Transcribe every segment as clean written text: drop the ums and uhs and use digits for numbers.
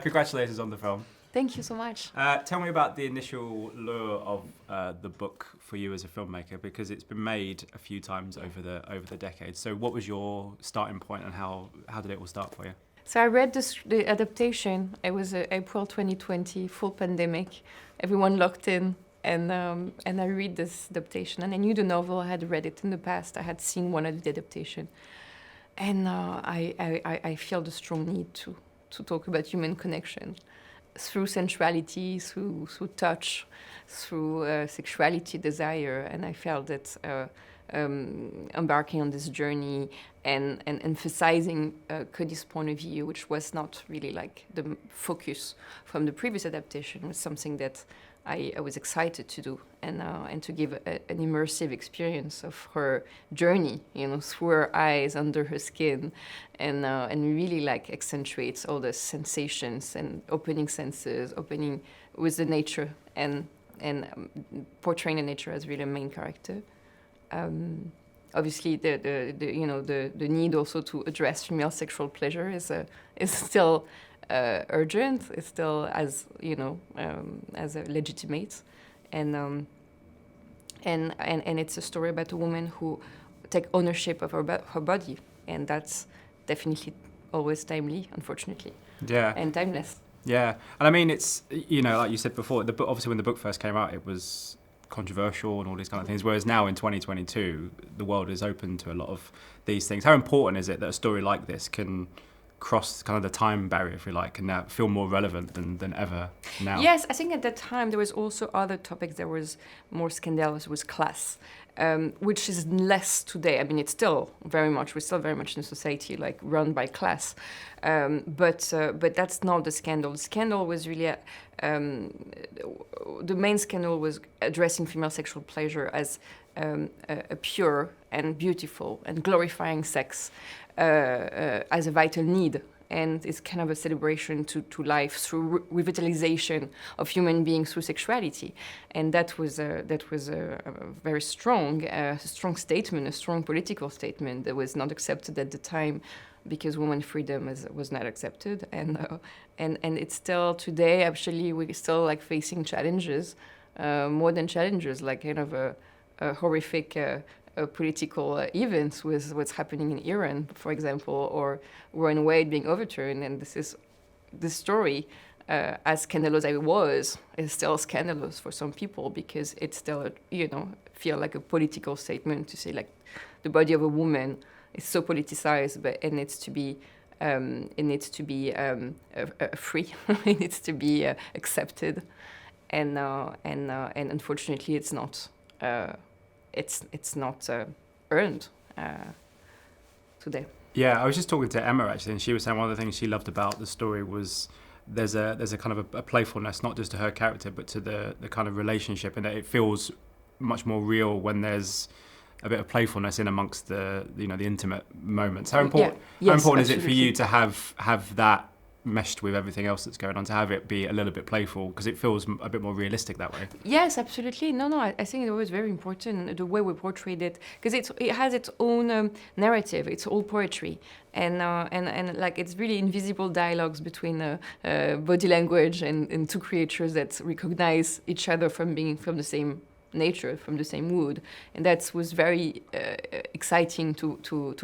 Congratulations on the film. Thank you so much. Tell me about the initial lure of the book for you as a filmmaker, because it's been made a few times over the decades. So what was your starting point, and how did it all start for you? So I read the adaptation. It was April 2020, full pandemic, everyone locked in, and I read this adaptation. And I knew the novel. I had read it in the past. I had seen one of the adaptation, and I felt a strong need to talk about human connection through sensuality, through touch, through sexuality, desire, and I felt that embarking on this journey and emphasizing Cody's point of view, which was not really like the focus from the previous adaptation, was something that I was excited to do, and to give an immersive experience of her journey, through her eyes, under her skin, and really like accentuates all the sensations and opening senses, opening with the nature, and portraying the nature as really a main character. Obviously, the need also to address female sexual pleasure is still urgent. It's still as legitimate, and it's a story about a woman who take ownership of her body, and that's definitely always timely, unfortunately. Yeah. And timeless. Yeah, and I mean, it's like you said before, the book, obviously when the book first came out, it was controversial and all these kind of things, whereas now in 2022 the world is open to a lot of these things. How important is it that a story like this can cross kind of the time barrier, if you like, and now feel more relevant than ever now? Yes, I think at that time there was also other topics that was more scandalous, was class, which is less today. I mean, we're still very much in a society like run by class, but that's not the scandal. The scandal was really the main scandal was addressing female sexual pleasure as a pure and beautiful and glorifying sex as a vital need. And it's kind of a celebration to life through revitalization of human beings through sexuality, and that was a very strong statement, a strong political statement that was not accepted at the time, because women's freedom was not accepted, and it's still today. Actually, we're still like facing challenges, more than challenges, like kind of a horrific. Political events with what's happening in Iran, for example, or Roe and Wade being overturned. And this story, as scandalous as it was, is still scandalous for some people, because it's still, feel like a political statement to say like the body of a woman is so politicized, but it needs to be free, it needs to be accepted, and unfortunately, it's not. It's not earned today. Yeah, I was just talking to Emma actually, and she was saying one of the things she loved about the story was there's a kind of a playfulness, not just to her character, but to the kind of relationship, and that it feels much more real when there's a bit of playfulness in amongst the intimate moments. How important is it for you to have that meshed with everything else that's going on, to have it be a little bit playful, because it feels a bit more realistic that way? Yes, absolutely. No, I think it was very important the way we portrayed it, because it has its own narrative. It's all poetry, and like it's really invisible dialogues between body language and two creatures that recognize each other from being from the same nature, from the same wood, and that was very exciting to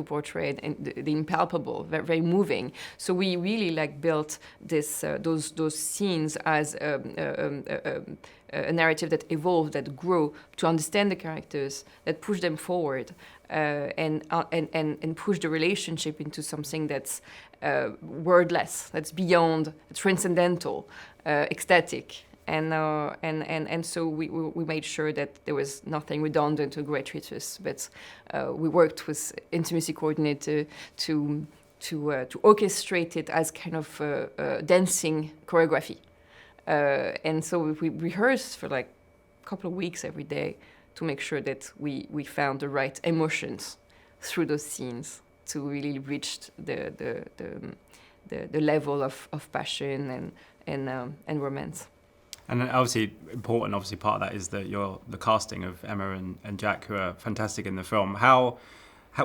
portray, and the impalpable, very, very moving. So we really like built this those scenes as a narrative that evolved, that grew, to understand the characters, that push them forward, and push the relationship into something that's wordless, that's beyond, transcendental, ecstatic. And so we made sure that there was nothing redundant or gratuitous, but we worked with intimacy coordinator to orchestrate it as kind of dancing choreography. And so we rehearsed for like a couple of weeks every day to make sure that we found the right emotions through those scenes to really reach the level of passion and romance. And obviously, part of that is that the casting of Emma and Jack, who are fantastic in the film. How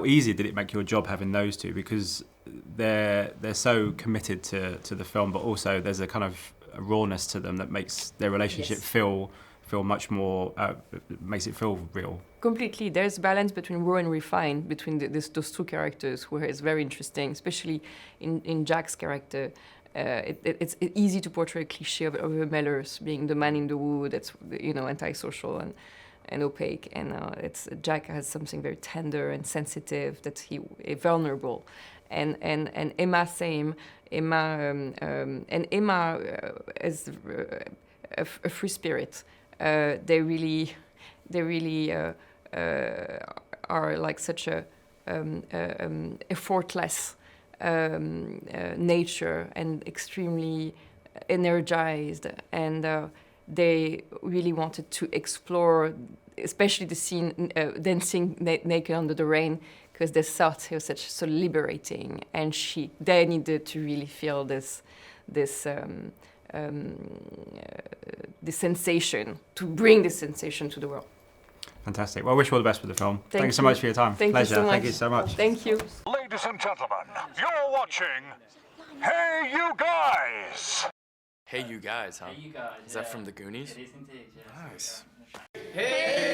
easy did it make your job having those two? Because they're so committed to the film, but also there's a kind of a rawness to them that makes their relationship feel much more, makes it feel real. Completely. There's balance between raw and refined between those two characters, where it's very interesting, especially in Jack's character. It's easy to portray a cliche of Oliver Mellors being the man in the wood that's, you know, antisocial and opaque, and Jack has something very tender and sensitive, that he vulnerable, and Emma same. Emma is a free spirit. They really are like such a effortless nature, and extremely energized, and they really wanted to explore, especially the scene dancing naked under the rain, because they thought it was so liberating, and they needed to really feel this sensation, to bring this sensation to the world. Fantastic. Well, I wish you all the best with the film. Thank Thanks so you. much for your time. Thank Pleasure. you so much. Thank you so much. Thank you. Ladies and gentlemen, you're watching Hey You Guys! Hey You Guys, huh? Hey, you guys. Is that from the Goonies? It is indeed, yes. Nice. Hey,